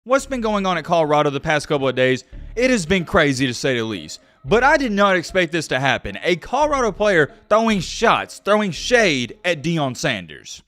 What's been going on at Colorado the past couple of days? It has been crazy to say the least. But I did not expect this to happen. A Colorado player throwing shots, throwing shade at Deion Sanders.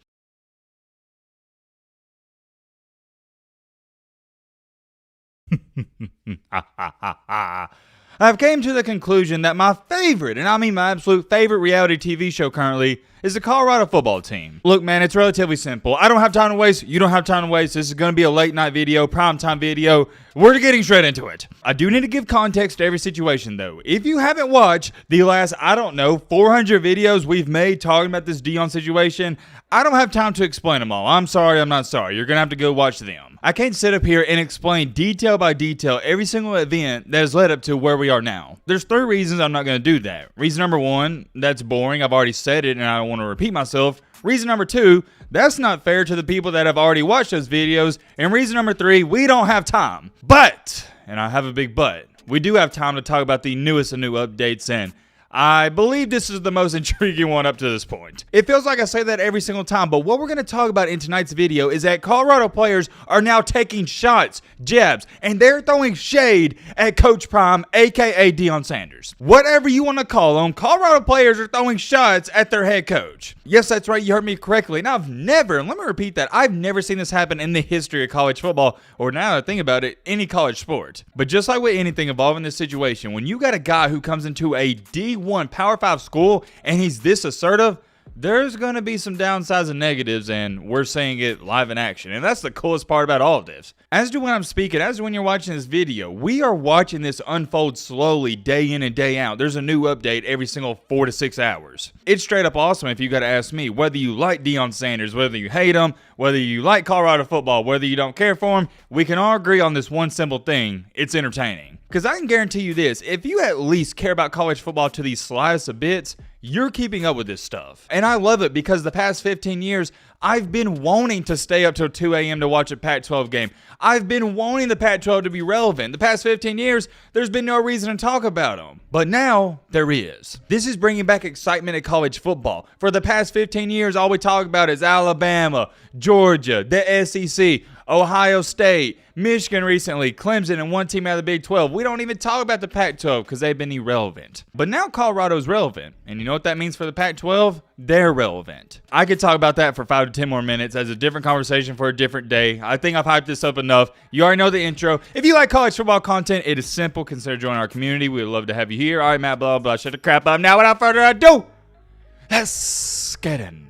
I've came to the conclusion that my favorite, and I mean my absolute favorite reality TV show currently, is the Colorado football team. Look, man, it's relatively simple. I don't have time to waste. You don't have time to waste. This is going to be a late night video, primetime video. We're getting straight into it. I do need to give context to every situation, though. If you haven't watched the last, 400 videos we've made talking about this Deion situation, I don't have time to explain them all. I'm sorry, I'm not sorry. You're going to have to go watch them. I can't sit up here and explain detail by detail every single event that has led up to where we are now. There's 3 reasons I'm not going to do that. Reason number 1, that's boring. I've already said it and I don't want to repeat myself. Reason number 2, that's not fair to the people that have already watched those videos. And reason number 3, we don't have time. But, and I have a big but, we do have time to talk about the newest of new updates, and I believe this is the most intriguing one up to this point. It feels like I say that every single time, but what we're going to talk about in tonight's video is that Colorado players are now taking shots, jabs, and they're throwing shade at Coach Prime, aka Deion Sanders. Whatever you want to call them, Colorado players are throwing shots at their head coach. Yes, that's right, you heard me correctly. And I've never, and let me repeat that, I've never seen this happen in the history of college football, or now that I think about it, any college sport. But just like with anything involving this situation, when you got a guy who comes into a D1 Power 5 school and he's this assertive, there's going to be some downsides and negatives, and we're seeing it live in action. And that's the coolest part about all of this. As to when I'm speaking, as to when you're watching this video, we are watching this unfold slowly day in and day out. There's a new update every single 4 to 6 hours. It's straight up awesome if you got to ask me. Whether you like Deion Sanders, whether you hate him, whether you like Colorado football, whether you don't care for him, we can all agree on this one simple thing. It's entertaining. Because I can guarantee you this, if you at least care about college football to the slightest of bits, you're keeping up with this stuff. And I love it because the past 15 years, I've been wanting to stay up till 2 a.m. to watch a Pac-12 game. I've been wanting the Pac-12 to be relevant. The past 15 years, there's been no reason to talk about them. But now, there is. This is bringing back excitement at college football. For the past 15 years, all we talk about is Alabama, Georgia, the SEC, Ohio State, Michigan recently, Clemson, and one team out of the Big 12. We don't even talk about the Pac-12 because they've been irrelevant. But now Colorado's relevant. And you know what that means for the Pac-12? They're relevant. I could talk about that for 5 to 10 more minutes as a different conversation for a different day. I think I've hyped this up enough. You already know the intro. If you like college football content, it is simple. Consider joining our community. We would love to have you here. All right, Matt, blah, blah, shut the crap up. Now, without further ado, let's get in.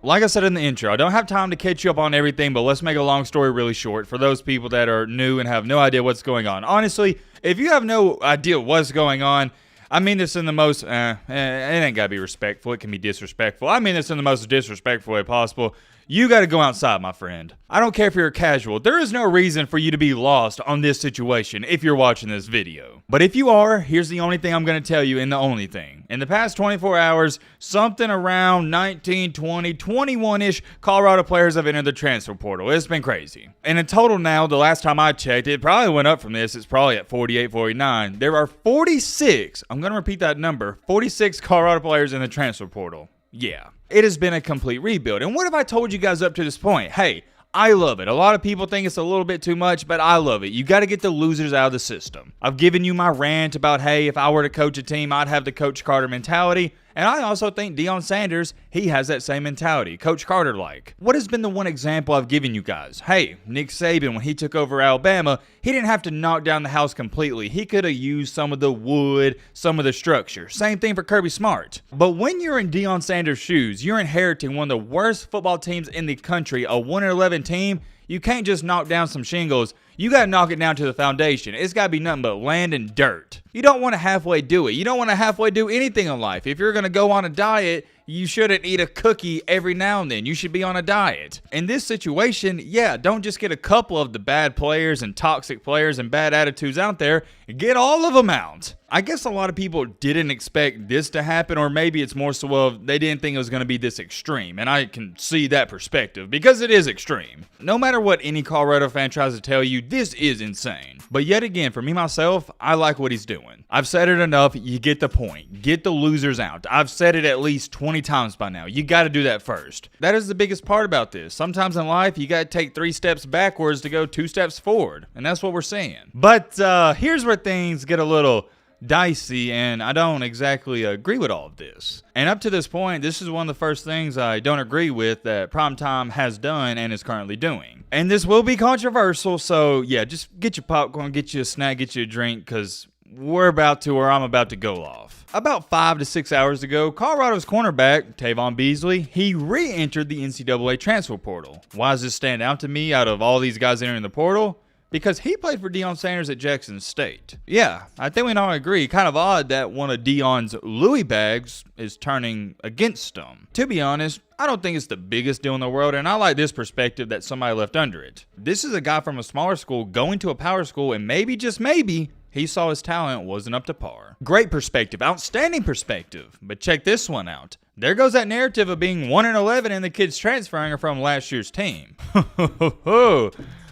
Like I said in the intro, I don't have time to catch you up on everything, but let's make a long story really short for those people that are new and have no idea what's going on. Honestly, if you have no idea what's going on, I mean this in the most, it ain't got to be respectful. It can be disrespectful. I mean this in the most disrespectful way possible. You got to go outside, my friend. I don't care if you're a casual. There is no reason for you to be lost on this situation if you're watching this video. But if you are, here's the only thing I'm going to tell you, and the only thing. In the past 24 hours, something around 19, 20, 21-ish Colorado players have entered the transfer portal. It's been crazy. And in total now, the last time I checked, it probably went up from this. It's probably at 48, 49. There are 46, I'm going to repeat that number, 46 Colorado players in the transfer portal. Yeah. It has been a complete rebuild. And what have I told you guys up to this point? Hey, I love it. A lot of people think it's a little bit too much, but I love it. You got to get the losers out of the system. I've given you my rant about, hey, if I were to coach a team, I'd have the Coach Carter mentality. And I also think Deion Sanders, he has that same mentality, Coach Carter-like. What has been the one example I've given you guys? Hey, Nick Saban, when he took over Alabama, he didn't have to knock down the house completely. He could have used some of the wood, some of the structure. Same thing for Kirby Smart. But when you're in Deion Sanders' shoes, you're inheriting one of the worst football teams in the country, a 1-11 team. You can't just knock down some shingles. You got to knock it down to the foundation. It's got to be nothing but land and dirt. You don't want to halfway do it. You don't want to halfway do anything in life. If you're going to go on a diet, you shouldn't eat a cookie every now and then. You should be on a diet. In this situation, yeah, don't just get a couple of the bad players and toxic players and bad attitudes out there. Get all of them out. I guess a lot of people didn't expect this to happen, or maybe it's more so of they didn't think it was going to be this extreme, and I can see that perspective because it is extreme. No matter what any Colorado fan tries to tell you, this is insane. But yet again, for me myself, I like what he's doing. I've said it enough. You get the point. Get the losers out. I've said it at least 20 many times by now. You got to do that first. That is the biggest part about this. Sometimes in life, you got to take 3 steps backwards to go 2 steps forward. And that's what we're seeing. But here's where things get a little dicey, and I don't exactly agree with all of this. And up to this point, this is one of the first things I don't agree with that Primetime has done and is currently doing. And this will be controversial, so yeah, just get your popcorn, get you a snack, get you a drink, because I'm about to go off. About 5 to 6 hours ago, Colorado's cornerback, Tavon Beasley, he re-entered the NCAA transfer portal. Why does this stand out to me out of all these guys entering the portal? Because he played for Deion Sanders at Jackson State. Yeah, I think we all agree. Kind of odd that one of Deion's Louis bags is turning against him. To be honest, I don't think it's the biggest deal in the world, and I like this perspective that somebody left under it. This is a guy from a smaller school going to a power school, and maybe, just maybe, he saw his talent wasn't up to par. Great perspective, outstanding perspective. But check this one out. There goes that narrative of being 1-11 and the kids transferring are from last year's team.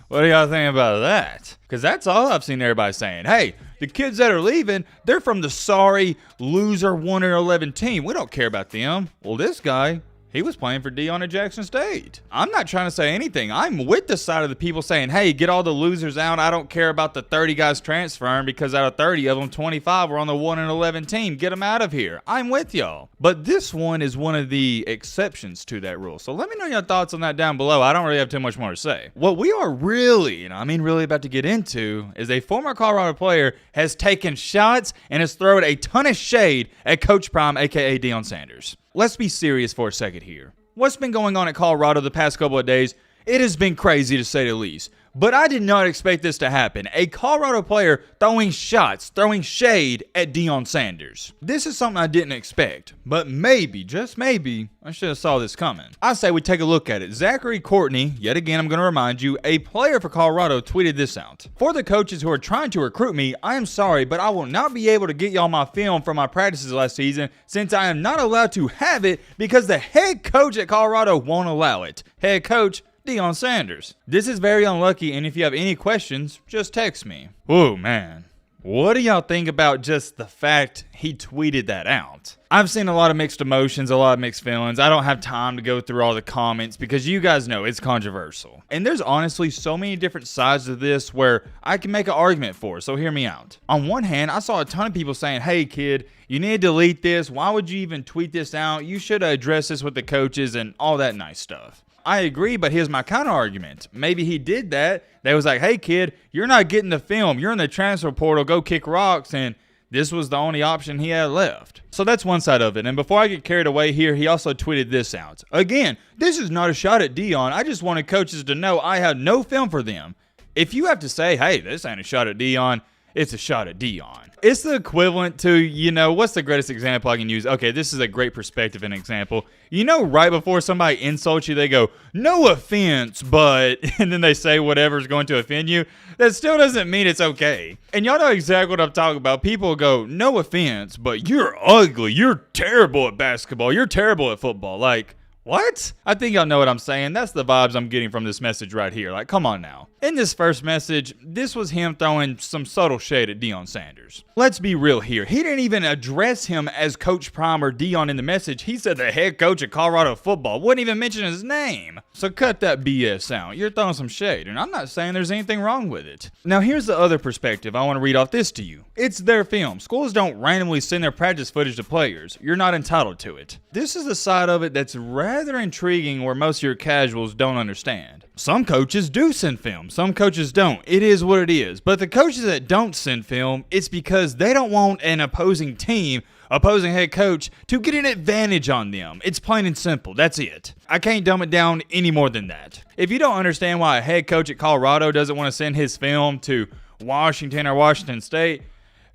What do y'all think about that? Because that's all I've seen everybody saying. Hey, the kids that are leaving, they're from the sorry loser 1-11 team. We don't care about them. Well, this guy, he was playing for Deion at Jackson State. I'm not trying to say anything. I'm with the side of the people saying, hey, get all the losers out. I don't care about the 30 guys transferring because out of 30 of them, 25 were on the 1-11 team. Get them out of here. I'm with y'all. But this one is one of the exceptions to that rule. So let me know your thoughts on that down below. I don't really have too much more to say. What we are really, and I mean really about to get into, is a former Colorado player has taken shots and has thrown a ton of shade at Coach Prime, aka Deion Sanders. Let's be serious for a second here. What's been going on at Colorado the past couple of days? It has been crazy to say the least. But I did not expect this to happen. A Colorado player throwing shots, throwing shade at Deion Sanders. This is something I didn't expect. But maybe, just maybe, I should have saw this coming. I say we take a look at it. Zachary Courtney, yet again I'm going to remind you, a player for Colorado tweeted this out. For the coaches who are trying to recruit me, I am sorry, but I will not be able to get y'all my film from my practices last season since I am not allowed to have it because the head coach at Colorado won't allow it. Head coach Deion Sanders. This is very unlucky, and if you have any questions, just text me. Whoa, man. What do y'all think about just the fact he tweeted that out? I've seen a lot of mixed emotions, a lot of mixed feelings. I don't have time to go through all the comments because you guys know it's controversial. And there's honestly so many different sides of this where I can make an argument for, so hear me out. On one hand, I saw a ton of people saying, hey kid, you need to delete this. Why would you even tweet this out? You should address this with the coaches and all that nice stuff. I agree, but here's my counter argument. Maybe he did that. They was like, hey, kid, you're not getting the film. You're in the transfer portal. Go kick rocks. And this was the only option he had left. So that's one side of it. And before I get carried away here, he also tweeted this out. Again, this is not a shot at Deion. I just wanted coaches to know I had no film for them. If you have to say, hey, this ain't a shot at Deion, it's a shot at Deion. It's the equivalent to, you know, what's the greatest example I can use? Okay, this is a great perspective and example. You know, right before somebody insults you, they go, no offense, but, and then they say whatever's going to offend you. That still doesn't mean it's okay. And y'all know exactly what I'm talking about. People go, no offense, but you're ugly. You're terrible at basketball. You're terrible at football. Like, what? I think y'all know what I'm saying. That's the vibes I'm getting from this message right here. Like, come on now. In this first message, this was him throwing some subtle shade at Deion Sanders. Let's be real here. He didn't even address him as Coach Prime or Deion in the message. He said the head coach of Colorado football. Wouldn't even mention his name. So cut that BS out. You're throwing some shade, and I'm not saying there's anything wrong with it. Now, here's the other perspective. I want to read off this to you. It's their film. Schools don't randomly send their practice footage to players. You're not entitled to it. This is the side of it that's rather intriguing where most of your casuals don't understand. Some coaches do send film. Some coaches don't. It is what it is. But the coaches that don't send film, it's because they don't want an opposing team, opposing head coach, to get an advantage on them. It's plain and simple. That's it. I can't dumb it down any more than that. If you don't understand why a head coach at Colorado doesn't want to send his film to Washington or Washington State,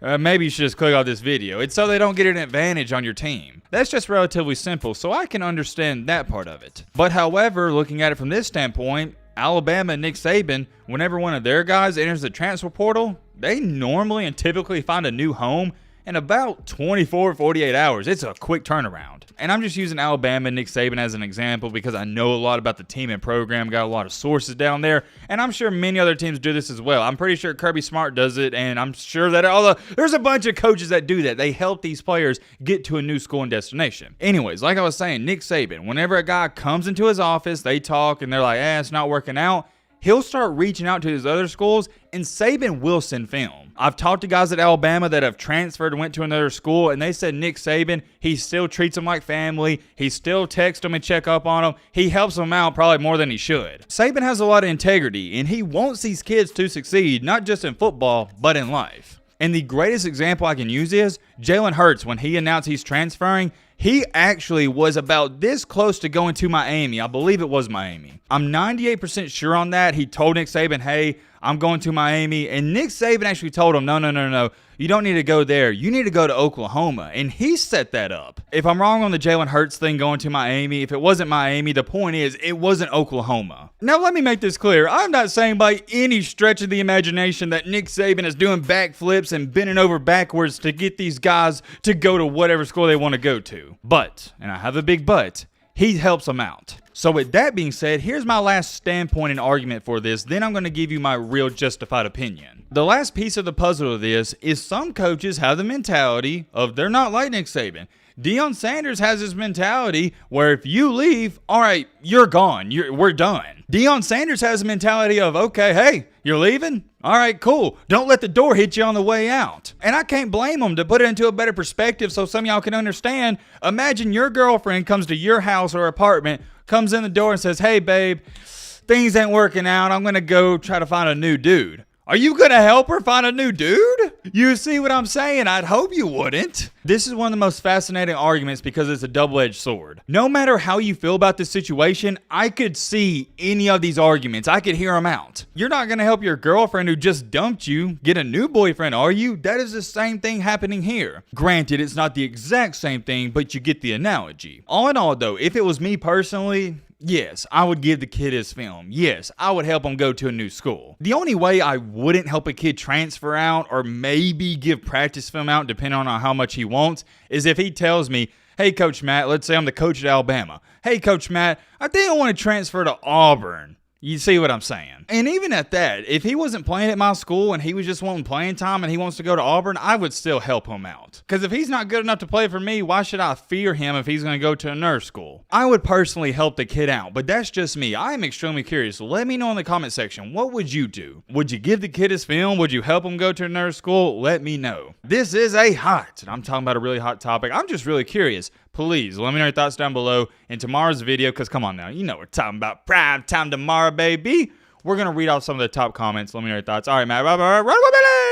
maybe you should just click off this video. It's so they don't get an advantage on your team. That's just relatively simple, so I can understand that part of it. But however, looking at it from this standpoint, Alabama and Nick Saban, whenever one of their guys enters the transfer portal, they normally and typically find a new home in about 24, 48 hours. It's a quick turnaround. And I'm just using Alabama and Nick Saban as an example because I know a lot about the team and program, got a lot of sources down there, and I'm sure many other teams do this as well. I'm pretty sure Kirby Smart does it, and I'm sure that there's a bunch of coaches that do that. They help these players get to a new school and destination. Anyways, like I was saying, Nick Saban, whenever a guy comes into his office, they talk, and they're like, it's not working out, he'll start reaching out to his other schools, and Saban will send film. I've talked to guys at Alabama that have transferred and went to another school, and they said Nick Saban, he still treats them like family. He still texts them and check up on them. He helps them out probably more than he should. Saban has a lot of integrity, and he wants these kids to succeed, not just in football, but in life. And the greatest example I can use is Jalen Hurts. When he announced he's transferring, he actually was about this close to going to Miami. I believe it was Miami. I'm 98% sure on that. He told Nick Saban, hey, I'm going to Miami. And Nick Saban actually told him, no. You don't need to go there. You need to go to Oklahoma. And he set that up. If I'm wrong on the Jalen Hurts thing going to Miami, if it wasn't Miami, the point is it wasn't Oklahoma. Now, let me make this clear. I'm not saying by any stretch of the imagination that Nick Saban is doing backflips and bending over backwards to get these guys to go to whatever school they want to go to. But, and I have a big but, he helps them out. So with that being said, here's my last standpoint and argument for this. Then I'm going to give you my real justified opinion. The last piece of the puzzle of this is some coaches have the mentality of they're not like Nick Saban. Deion Sanders has this mentality where if you leave, all right, you're gone. We're done. Deion Sanders has a mentality of, okay, hey, you're leaving? All right, cool. Don't let the door hit you on the way out. And I can't blame them. To put it into a better perspective so some of y'all can understand, imagine your girlfriend comes to your house or apartment, comes in the door and says, hey, babe, things ain't working out. I'm going to go try to find a new dude. Are you going to help her find a new dude? You see what I'm saying? I'd hope you wouldn't. This is one of the most fascinating arguments because it's a double-edged sword. No matter how you feel about this situation, I could see any of these arguments. I could hear them out. You're not going to help your girlfriend who just dumped you get a new boyfriend, are you? That is the same thing happening here. Granted, it's not the exact same thing, but you get the analogy. All in all, though, if it was me personally, yes, I would give the kid his film. Yes, I would help him go to a new school. The only way I wouldn't help a kid transfer out or maybe give practice film out, depending on how much he wants, is if he tells me, hey, Coach Matt, let's say I'm the coach at Alabama. Hey, Coach Matt, I think I want to transfer to Auburn. You see what I'm saying? And even at that, if he wasn't playing at my school and he was just wanting playing time and he wants to go to Auburn, I would still help him out. Because if he's not good enough to play for me, why should I fear him if he's going to go to a nurse school? I would personally help the kid out, but that's just me. I am extremely curious. Let me know in the comment section, what would you do? Would you give the kid his film? Would you help him go to a nurse school? Let me know. This is a hot, and I'm talking about a really hot topic. I'm just really curious. Please let me know your thoughts down below in tomorrow's video, because come on now, you know we're talking about prime time tomorrow, baby. We're going to read out some of the top comments. Let me know your thoughts. All right, Matt. Run with me.